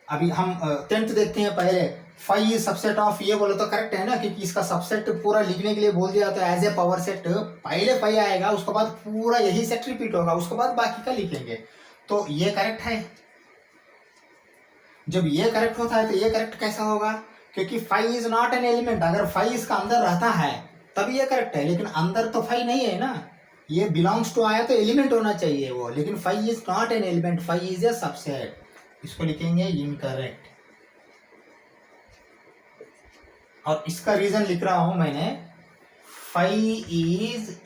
अभी हम 10th देखते हैं पहले। 5 इज सबसेट ऑफ ये बोलो तो करेक्ट है ना, क्योंकि इसका सबसेट पूरा लिखने के लिए बोल दिया तो एज ए पावर सेट पहले 5 आएगा, उसके बाद पूरा यही सेट रिपीट होगा, उसके बाद बाकी का लिखेंगे, तो ये करेक्ट है। जब ये करेक्ट होता है तो ये करेक्ट कैसा होगा? क्योंकि 5 इज नॉट एन एलिमेंट, अगर 5 इसका अंदर रहता है तभी ये करेक्ट है, लेकिन अंदर तो 5 नहीं है ना, ये बिलोंग्स टू आया तो एलिमेंट होना चाहिए वो, लेकिन 5 is not an element, 5 is a subset, इसको लिखेंगे इनकरेक्ट। और इसका रीजन लिख रहा हूं मैंने, 5 is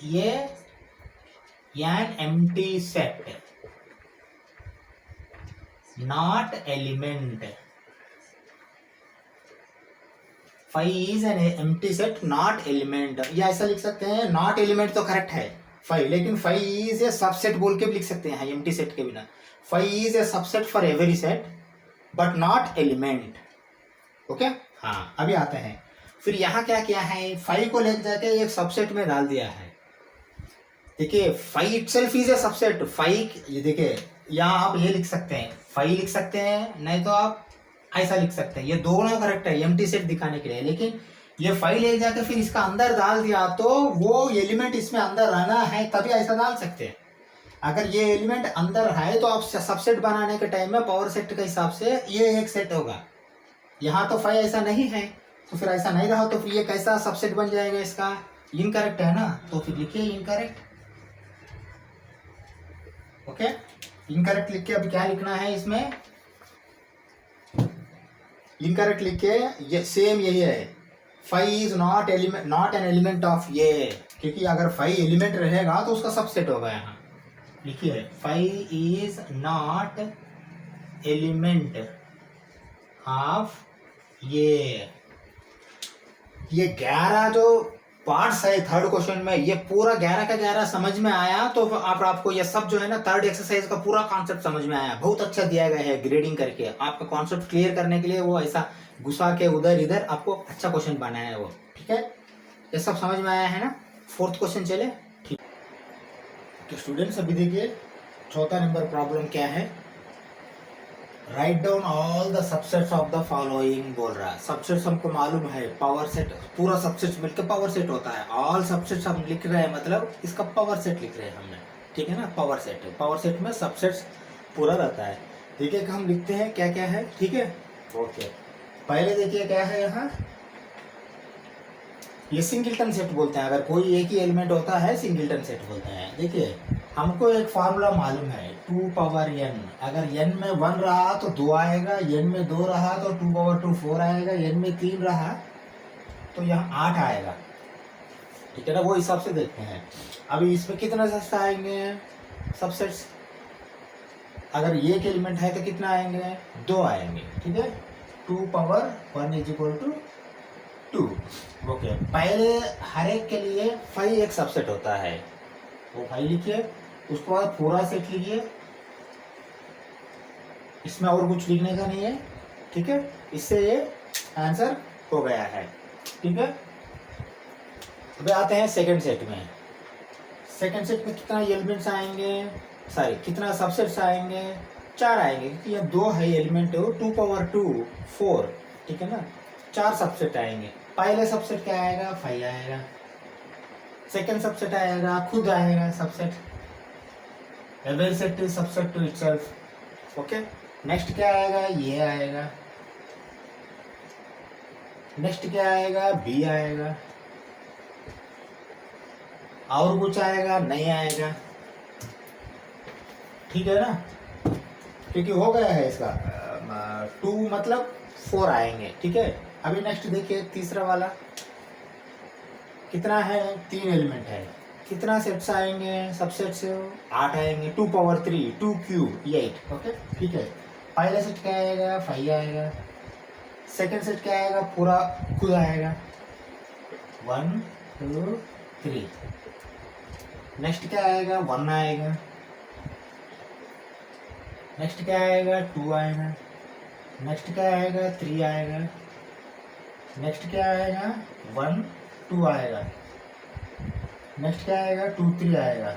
an empty set not element. 5 is an empty set not element, या ऐसा लिख सकते हैं, नॉट एलिमेंट तो करेक्ट है 5, लेकिन 5 इज ए सबसेट बोल के भी लिख सकते हैं एम्प्टी सेट के बिना। 5 is a subset for every set but not element. Okay, हाँ अभी आते हैं। फिर यहाँ क्या किया है, 5 को लेकर जाके एक सबसेट में डाल दिया है। देखिए 5 इटसेल्फ इज ए सबसेट। 5 ये देखिए, यहाँ आप ये लिख सकते हैं 5 लिख सकते हैं, नहीं तो आप ऐसा लिख सकते हैं, ये दोनों करेक्ट है एम्प्टी सेट दिखाने के लिए। लेकिन ये 5 ले जाके फिर इसका अंदर डाल दिया तो वो एलिमेंट इसमें अंदर रहना है तभी ऐसा डाल सकते हैं। अगर ये एलिमेंट अंदर है तो आप सबसेट बनाने के टाइम में पावर सेट के हिसाब से ये एक सेट होगा। यहाँ तो 5 ऐसा नहीं है, तो फिर ऐसा नहीं रहा तो फिर ये कैसा सबसेट बन जाएगा? इसका इनकरेक्ट है ना, तो फिर लिखिए इनकरेक्ट। ओके, इनकरेक्ट लिख के अभी क्या लिखना है इसमें, इनकरेक्ट लिख के ये सेम यही है, 5 is not an element of ये, क्योंकि अगर 5 एलिमेंट रहेगा तो उसका सबसेट होगा। यहाँ लिखिए 5 इज नॉट एलिमेंट ऑफ ये 11 जो पार्ट्स है थर्ड क्वेश्चन में, ये पूरा 11 का 11 समझ में आया तो आपको ये सब जो है ना थर्ड एक्सरसाइज का पूरा कॉन्सेप्ट समझ में आया। बहुत अच्छा दिया गया है ग्रेडिंग करके, आपका कॉन्सेप्ट क्लियर करने के लिए वो ऐसा घुसा के उधर इधर आपको अच्छा क्वेश्चन बनाया है वो। ठीक है, ये सब समझ में आया है ना। फोर्थ क्वेश्चन चले। ठीक, तो स्टूडेंट्स अभी देखिए चौथा नंबर प्रॉब्लम क्या है, write down all the subsets of the following बोल रहा है। सबसेट्स हमको मालूम है, पावर सेट पूरा सबसेट्स मिलकर पावर सेट होता है। ऑल सबसेट्स हम लिख रहे हैं मतलब इसका पावर सेट लिख रहे हैं हमने, ठीक है ना। पावर सेट में सबसेट्स पूरा रहता है। ठीक है, हम लिखते हैं क्या क्या है। ठीक है, ओके। पहले देखिए क्या है यहाँ, ये सिंगलटन सेट बोलते हैं। अगर कोई एक ही एलिमेंट होता है सिंगलटन सेट बोलते हैं। देखिए हमको एक फार्मूला मालूम है 2 पावर n, अगर n में 1 रहा तो 2 आएगा, n में 2 रहा तो 2 पावर 2 4 आएगा, n में 3 रहा तो यहाँ 8 आएगा। ठीक है ना, वो हिसाब से देखते हैं। अभी इसमें कितना सस्ता आएंगे सबसेट्स, अगर एक एलिमेंट है तो कितना आएंगे 2 आएंगे। ठीक है, 2 power 1 is equal to 2। Okay, पहले हर एक के लिए 5 एक सबसेट होता है, वो 5 लिखिए। उसके बाद पूरा सेट लिखिए, इसमें और कुछ लिखने का नहीं है। ठीक है, इससे ये आंसर हो गया है। ठीक है, अभी आते हैं सेकंड सेट में। सेकंड सेट में कितना एलिमेंट्स आएंगे, सॉरी कितना सबसेट्स आएंगे, 4 आएंगे, क्योंकि ये 2 है एलिमेंट, 2 पावर 2 4। ठीक है ना, 4 सबसेट आएंगे। पहले सबसेट क्या आएगा 5 आएगा, सेकंड सबसेट आएगा खुद आएगा subset, every set is subset to itself. Okay, next क्या आएगा, ये आएगा, नेक्स्ट क्या आएगा, बी आएगा, और कुछ आएगा नहीं आएगा। ठीक है ना, क्योंकि हो गया है इसका 2 मतलब 4 आएंगे। ठीक है, अभी नेक्स्ट देखिए तीसरा वाला, कितना है 3 एलिमेंट है, कितना सेट्स आएंगे सबसेट्स 8 आएंगे, 2 पावर 3 2 क्यूब 8। ओके, ठीक है, पहला सेट क्या आएगा 5 आएगा, सेकंड सेट क्या आएगा पूरा खुद आएगा 1 2 3, नेक्स्ट क्या आएगा 1 आएगा, नेक्स्ट क्या आएगा 2 आएगा, नेक्स्ट क्या आएगा 3 आएगा, नेक्स्ट क्या आएगा 1 2 आएगा, नेक्स्ट क्या आएगा 2 3 आएगा,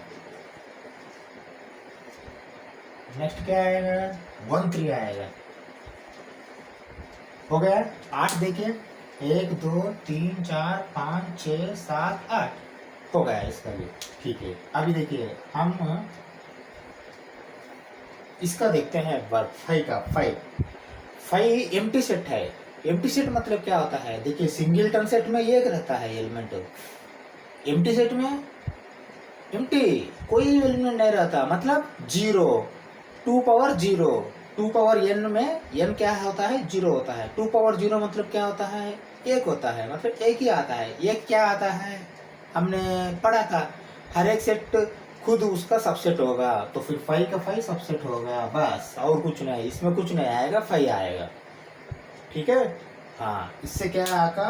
नेक्स्ट क्या आएगा 1 3 आएगा। हो गया 8। देखिए 1 2 3 4 5 6 7 8 हो गया इसका भी। ठीक है, अभी देखिए हम इसका देखते हैं वर्क 5 का। 5 एम्प्टी सेट है। एम्प्टी सेट मतलब क्या होता है, देखिए सिंगलटन सेट में एक रहता है एलिमेंट, एम्प्टी सेट में एम्प्टी कोई एलिमेंट नहीं रहता, मतलब 0 2 पावर 0, 2 पावर n में n क्या होता है 0 होता है, 2 पावर 0 मतलब क्या होता है 1 होता है, मतलब एक ही आता है। एक क्या आता है हमने पढ़ा था, हर एक सेट खुद उसका सबसेट होगा, तो फिर 5 का 5 सबसेट होगा बस, और कुछ नहीं, इसमें कुछ नहीं आएगा 5 आएगा। ठीक है, हाँ, इससे क्या आका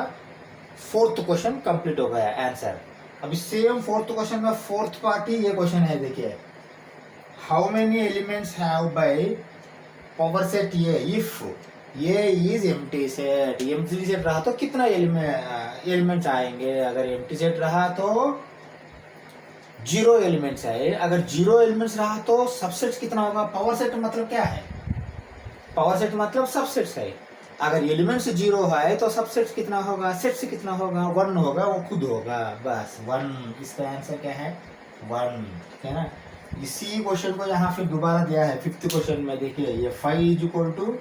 फोर्थ क्वेश्चन कंप्लीट हो गया आंसर। अभी सेम फोर्थ क्वेश्चन में फोर्थ पार्ट ही ये क्वेश्चन है। देखिए how many elements have by power set ये, इफ ये is empty set, empty set रहा तो कितना एलिमेंट्स आएंगे, अगर एम्प्टी सेट रहा तो 0 एलिमेंट्स है, अगर 0 एलिमेंट्स रहा तो सबसेट कितना होगा। पावर सेट मतलब क्या है, पावर सेट मतलब सबसेट्स है, अगर एलिमेंट्स 0 है तो सबसेट कितना होगा, सेट से कितना होगा 1 होगा, वो खुद होगा बस 1। इसका आंसर क्या है 1, ठीक है ना। इसी क्वेश्चन को यहाँ फिर दोबारा दिया है फिफ्थ क्वेश्चन में। देखिए ये 5 इज इक्वल टू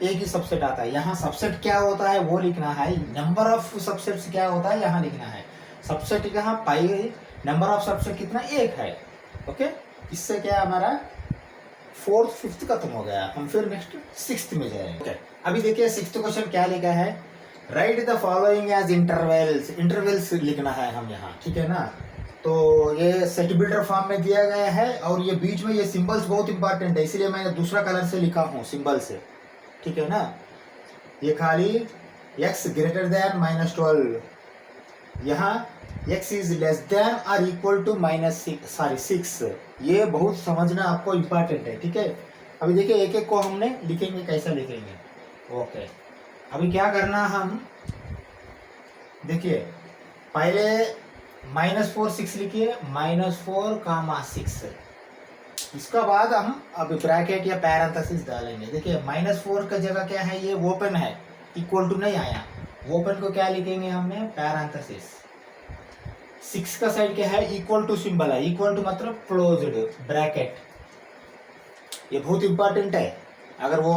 एक ही सबसेट आता है, यहाँ सबसेट क्या होता है वो लिखना है, नंबर ऑफ सबसेट्स क्या होता है यहाँ लिखना है। सबसेट यहाँ पाई, नंबर ऑफ सबसेट कितना 1 है। ओके, इससे क्या हमारा फोर्थ फिफ्थ खत्म हो गया, हम फिर नेक्स्ट सिक्स्थ में जाएंगे। ओके, अभी देखिए सिक्स्थ क्वेश्चन क्या लिखा है, write the following as intervals, intervals लिखना है हम यहाँ, ठीक है ना। तो ये सेट बिल्डर फॉर्म में दिया गया है, और ये बीच में ये सिंबल्स बहुत इंपॉर्टेंट है, इसीलिए मैंने दूसरा कलर से लिखा हूँ सिंबल से, ठीक है ना। ये खाली x ग्रेटर देन -12, यहाँ x इज लेस देन और इक्वल टू -6। ये बहुत समझना आपको इम्पोर्टेंट है, ठीक है। अभी देखिए एक एक को हमने लिखेंगे, कैसा लिखेंगे। ओके, अभी क्या करना हम देखिए, पहले -4 6 लिखिए, -4, 6। इसका बाद हम अब ब्रैकेट या पैरेंथेसिस डालेंगे। देखिए -4 का जगह क्या है, ये ओपन है, इक्वल टू नहीं आया, ओपन को क्या लिखेंगे हमने, पैरेंथेसिस। 6 का साइड क्या है, इक्वल टू सिंबल है, इक्वल टू मतलब क्लोज्ड ब्रैकेट। ये बहुत इंपॉर्टेंट है, अगर वो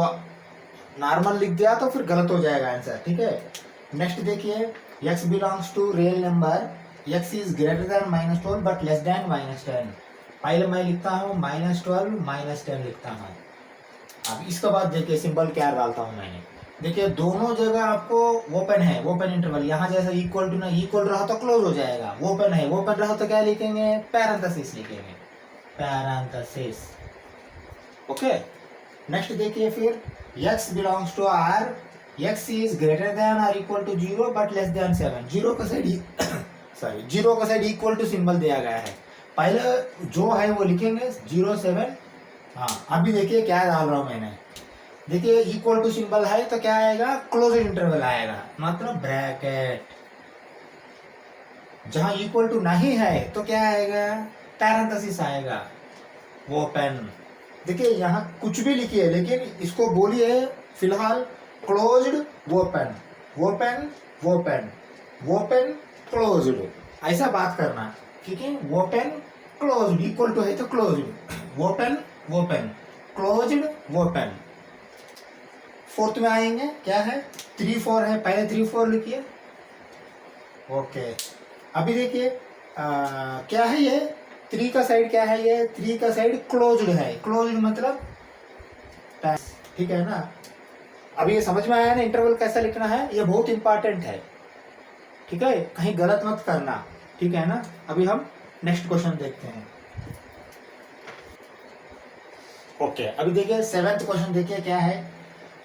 नॉर्मल लिख दिया तो फिर गलत हो जाएगा आंसर, ठीक है। नेक्स्ट देखिए, x belongs to real number, x is greater than -12 but less than -10। पहले मैं लिखता हूँ -12 -10 लिखता हूँ। अब इसके बाद देखिए सिंबल क्या डालता हूँ मैंने। देखिए दोनों जगह आपको ओपन है, ओपन इंटरवल। यहाँ जैसा इक्वल टू ना, इक्वल रहा तो क्लोज हो जाएगा, ओपन है, ओपन रहा तो क्या लिखेंगे, पैरेंथेसिस लिखेंगे, पैरेंथेसिस। ओके, नेक्स्ट देखिए फिर, x belongs to r, x is greater than और equal to 0 but less than 7। 0 का साइड सॉरी 0 का साइड इक्वल टू सिंबल दिया गया है, पहले जो है वो लिखेंगे 0 7। हाँ, अभी देखिए क्या डाल रहा हूँ मैंने। देखिए इक्वल टू सिंबल है तो क्या आएगा, क्लोज इंटरवल आएगा, मतलब ब्रैकेट। जहां इक्वल टू नहीं है तो क्या आएगा, पैरेंथेसिस आएगा, ओपन। देखिए यहाँ कुछ भी लिखिए, लेकिन इसको बोलिए फिलहाल closed open, open open, open closed, ऐसा बात करना, ठीक है। ओपन क्लोज्ड, इक्वल टू है तो closed, open open, closed open. Fourth में आएंगे, क्या है, 3 4 है, पहले 3 4 लिखिए। ओके, अभी देखिए क्या है ये, 3 का साइड क्या है, ये 3 का साइड क्लोज्ड है, क्लोज्ड मतलब, ठीक है ना। अभी ये समझ में आया ना इंटरवल कैसा लिखना है, ये बहुत इंपॉर्टेंट है, ठीक है, कहीं गलत मत करना, ठीक है ना। अभी हम नेक्स्ट क्वेश्चन देखते हैं। ओके, अभी देखिए 7th क्वेश्चन देखिए क्या है,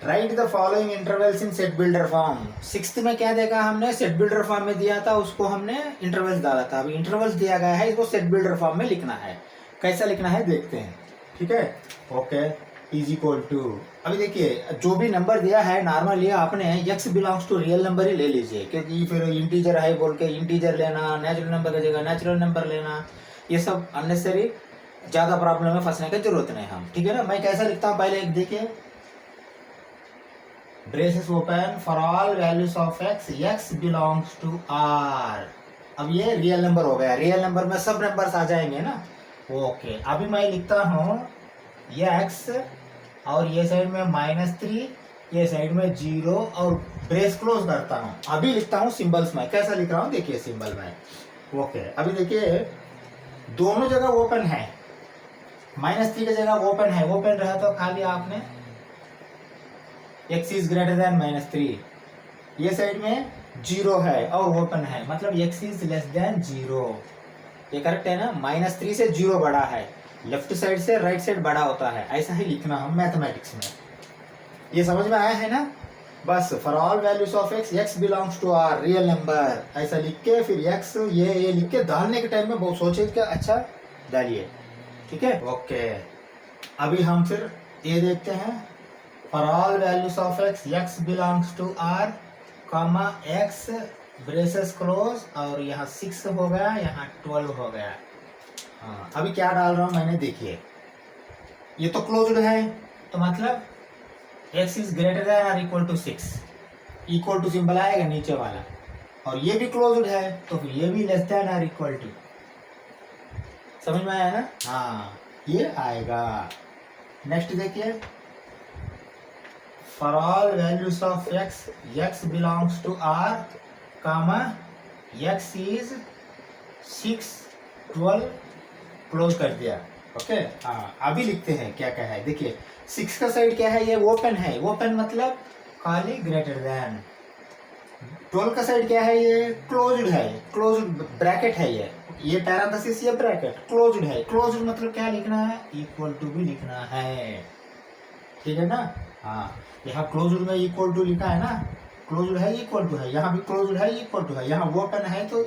write the following intervals in set builder form. 6th में क्या देखा हमने, सेट बिल्डर फॉर्म में दिया था, उसको हमने इंटरवल्स डाला था। अभी इंटरवल्स दिया गया है, इसको सेट बिल्डर फॉर्म में लिखना है, कैसा लिखना है देखते हैं, ठीक है। ओके, इज इक्वल टू, अभी देखिए जो भी नंबर दिया है नॉर्मली आपने x belongs to real number ही ले लीजिए, क्योंकि फिर इंटीजर है बोल के इंटीजर लेना, नेचुरल नंबर की जगह नेचुरल नंबर लेना, ये सब अननेसेसरी, ज्यादा प्रॉब्लम में फंसने की जरूरत नहीं हम, ठीक है ना। मैं कैसा लिखता हूँ, पहले एक देखिए, braces open, for all values of x belongs to r। अब ये रियल नंबर हो गया, रियल नंबर में सब नंबर्स आ जाएंगे ना। ओके, अभी मैं लिखता हूँ ये x और ये साइड में -3, ये साइड में 0 और ब्रेस क्लोज करता हूँ। अभी लिखता हूँ सिंबल्स में, कैसा लिख रहा हूँ देखिए सिंबल में। ओके, अभी देखिए दोनों जगह ओपन है, -3 की जगह ओपन है, ओपन रहा तो खाली आपने x इज ग्रेटर देन -3, ये साइड में 0 है और ओपन है, मतलब x इज लेस देन 0। ये करेक्ट है ना, -3 से 0 बड़ा है, लेफ्ट साइड से राइट साइड बड़ा होता है, ऐसा ही लिखना हम मैथमेटिक्स में। ये समझ में आया है ना। बस for all values of x belongs to r real number, ऐसा लिख के फिर x ये लिख के डालने के टाइम में बहुत सोचे कि अच्छा डालिए, ठीक है। ओके, अभी हम फिर ये देखते हैं, for all values of x belongs to r comma x braces close, और यहाँ 6 हो गया, यहाँ 12 हो गया। हाँ, अभी क्या डाल रहा हूँ मैंने, देखिए ये तो क्लोज्ड है, तो मतलब x इज ग्रेटर देन और equal to 6, equal to symbol आएगा नीचे वाला, और ये भी क्लोज्ड है तो फिर ये भी लेस देन और इक्वल टू, समझ में आया ना। हाँ, ये आएगा। नेक्स्ट देखिए, for all values of x belongs to r comma x is 6 12, close कर दिया। ओके, हाँ, अभी लिखते हैं क्या क्या है। देखिए 6 का साइड क्या है, ये ओपन है, ओपन मतलब खाली ग्रेटर देन। 12 का साइड क्या है, ये क्लोज्ड है, क्लोज्ड ब्रैकेट है, ये पैरेंथेसिस, ये ब्रैकेट क्लोज्ड है। क्लोज्ड मतलब क्या लिखना है, इक्वल टू भी लिखना है, ठीक है ना। हाँ, यहाँ क्लोज्ड में इक्वल टू लिखा है ना, क्लोज्ड है इक्वल टू है, यहाँ भी क्लोज्ड है इक्वल टू है, यहाँ ओपन है तो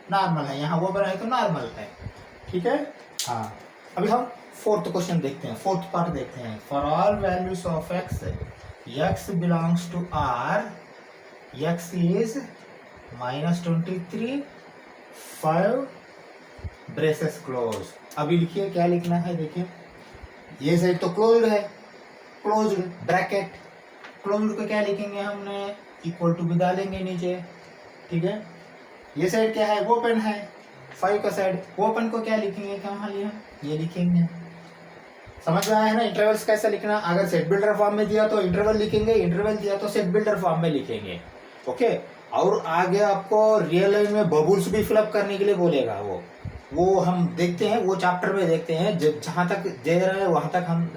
नॉर्मल है, यहाँ ओपन है तो नॉर्मल है, ठीक है। हाँ, अभी हम फोर्थ क्वेश्चन देखते हैं, फोर्थ पार्ट देखते हैं। For all values of x, x belongs to R, x is -23, 5 braces close. अभी लिखिए क्या लिखना है, देखिए ये साइड तो क्लोज्ड है, क्लोज्ड ब्रैकेट, क्लोज्ड को क्या लिखेंगे हमने, इक्वल टू भी डालेंगे नीचे, ठीक है। ये साइड क्या है, ओपन है, 5 का साइड, ओपन को क्या लिखेंगे, कहाँ लिया, ये लिखेंगे। समझ में आया है ना इंटरवल्स कैसे लिखना। अगर सेट बिल्डर फॉर्म में दिया तो इंटरवल लिखेंगे, इंटरवल दिया तो सेट बिल्डर फॉर्म में लिखेंगे, ओके। और आगे आपको रियल लाइन में बबल्स भी फिलअप करने के लिए बोलेगा, वो हम देखते हैं, वो चैप्टर में देखते हैं, जहाँ तक दे रहा है वहाँ तक हम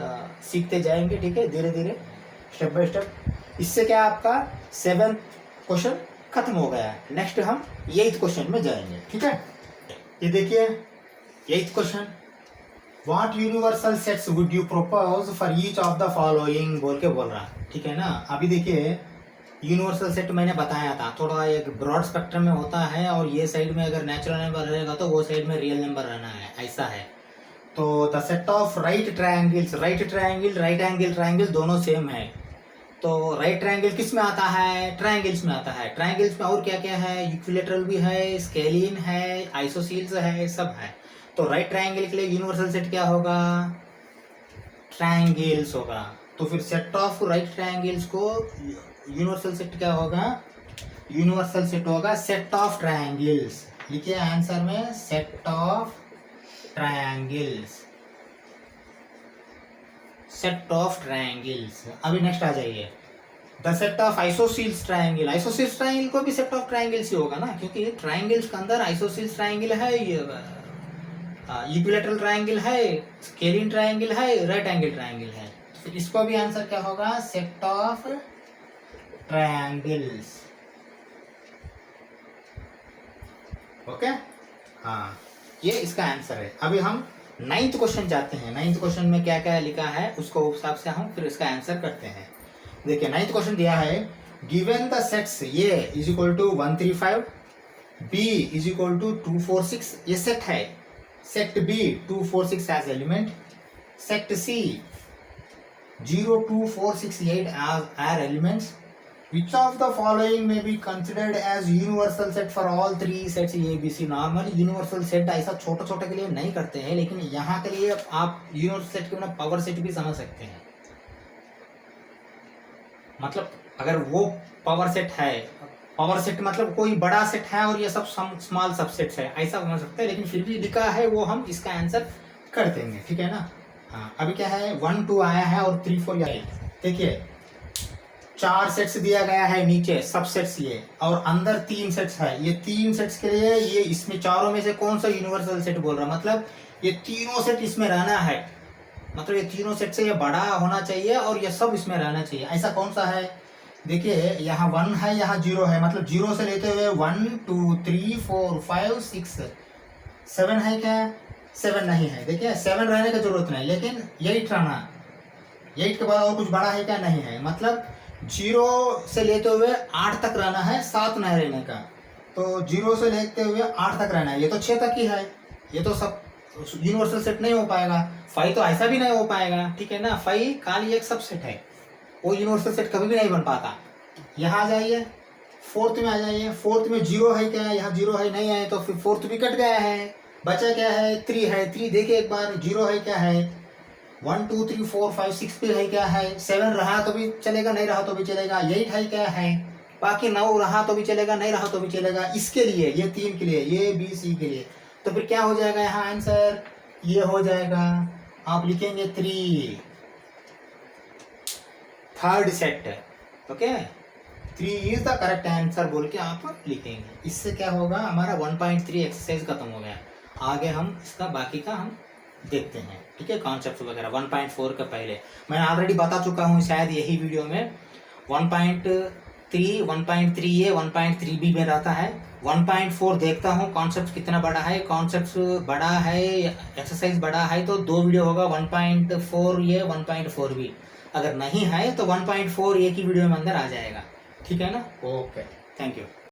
सीखते जाएंगे, ठीक है, धीरे धीरे स्टेप बाय स्टेप। इससे क्या आपका 7th क्वेश्चन खत्म हो गया है। नेक्स्ट हम 8th क्वेश्चन में जाएंगे, ठीक है। ये देखिए 8th question, what universal sets would you propose for each of the following बोल के बोल रहा है, ठीक है ना। अभी देखिए यूनिवर्सल सेट मैंने बताया था, थोड़ा एक ब्रॉड स्पेक्ट्रम में होता है, और ये साइड में अगर नेचुरल नंबर रहेगा तो वो साइड में रियल नंबर रहना है, ऐसा है। तो the set of right triangles, right triangle right angle triangle दोनों सेम है। तो राइट ट्रायंगल किस में आता है, ट्रायंगल्स में आता है। ट्रायंगल्स में और क्या क्या है, इक्विलेटरल भी है, स्केलिन है, आइसोसील्स है, सब है। तो राइट ट्रायंगल के लिए यूनिवर्सल सेट क्या होगा, ट्रायंगल्स होगा। तो फिर सेट ऑफ राइट ट्रायंगल्स को यूनिवर्सल सेट क्या होगा, यूनिवर्सल सेट होगा सेट ऑफ ट्रायंगल्स। लिखिए आंसर में set of triangles, set of triangles. अभी नेक्स्ट आ जाइए, the set of isosceles triangle. Isosceles triangle को भी सेट ऑफ ट्रायंगल्स ही होगा ना, क्योंकि ट्रायंगल्स के अंदर आइसोसील्स ट्रायंगल है, इक्विलेटरल ट्रायंगल है, स्केलिन ट्रायंगल है, राइट एंगल ट्रायंगल है। तो इसको भी आंसर क्या होगा, सेट ऑफ ट्रायंगल्स, ओके। हाँ, ये इसका आंसर है। अभी हम 9th क्वेश्चन जाते हैं। 9th क्वेश्चन में क्या क्या लिखा है उसको उस हिसाब से हम फिर इसका आंसर करते हैं। देखिए 9th क्वेश्चन दिया है, given the sets A is equal to 135, B is equal to 246, ये सेट है। Set B 246 as element, set C 0, 2, 4, 6, 8 are elements. Which of the following may be considered as universal set for all 3 sets A, B, C? Normally universal set ऐसा छोटे छोटे के लिए नहीं करते हैं, लेकिन यहाँ के लिए आप यूनिवर्सल सेट को ना पावर सेट भी समझ सकते हैं। मतलब अगर वो पावर सेट है, पावर सेट मतलब कोई बड़ा सेट है और ये सब स्मॉल सबसेट्स है, ऐसा समझ सकते हैं। लेकिन फिर भी लिखा है वो हम इसका आंसर कर देंगे, ठीक है ना। हाँ, अभी क्या है 1, 2 आया है और 3, 4 आया है। देखिए 4 सेट्स दिया गया है नीचे सबसेट्स ये, और अंदर 3 सेट्स है। ये 3 सेट्स के लिए ये इसमें चारों में से कौन सा यूनिवर्सल सेट बोल रहा है, मतलब ये तीनों सेट इसमें रहना है, मतलब ये तीनों सेट से ये बड़ा होना चाहिए और ये सब इसमें रहना चाहिए। ऐसा कौन सा है, देखिए यहाँ 1 है, यहाँ 0 है, मतलब 0 से लेते हुए 1, 2, 3, 4, 5, 6, 7 है क्या, 7 नहीं है। देखिए 7 रहने की जरूरत नहीं, लेकिन 8 रहना, 8 के बाद और कुछ बड़ा है क्या, नहीं है। मतलब 0 से लेते हुए 8 तक रहना है, 7 नहीं रहने का। तो 0 से लेते हुए 8 तक रहना है, ये तो 6 तक ही है, ये तो सब यूनिवर्सल सेट नहीं हो पाएगा। 5 तो ऐसा भी नहीं हो पाएगा, ठीक है ना। 5 खाली एक सबसेट है, वो यूनिवर्सल सेट कभी भी नहीं बन पाता। यहाँ आ जाइए 4th में आ जाइए, 4th में 0 है क्या, यहाँ 0 है नहीं है, तो फिर 4th भी कट गया है, बचा क्या है 3 है। 3 देखिए एक बार 0 है क्या है, 1, 2, 3, 4, 5, 6 पे है क्या है, 7 रहा तो भी चलेगा, नहीं रहा तो भी चलेगा, 8 है क्या है, बाकी 9 रहा तो भी चलेगा, नहीं रहा तो भी चलेगा। इसके लिए ये 3 के लिए, ये बी सी के लिए, तो फिर क्या हो जाएगा यहाँ आंसर, ये हो जाएगा, आप लिखेंगे 3, third set, okay. 3 is the correct answer बोल के आप लिखेंगे। इससे क्या होगा, हमारा 1.3 एक्सरसाइज खत्म हो गया। आगे हम इसका बाकी का हम देखते हैं, ठीक है, कॉन्सेप्ट वगैरह। 1.4 के पहले मैं ऑलरेडी बता चुका हूँ शायद यही वीडियो में। 1.3, 1.3A, 1.3B में रहता है। 1.4 देखता हूँ कॉन्सेप्ट कितना बड़ा है, कॉन्सेप्ट बड़ा है, एक्सरसाइज बड़ा है तो 2 वीडियो होगा, 1.4A, 1.4B। अगर नहीं है तो 1.4A की वीडियो में अंदर आ जाएगा, ठीक है ना। Okay, thank you.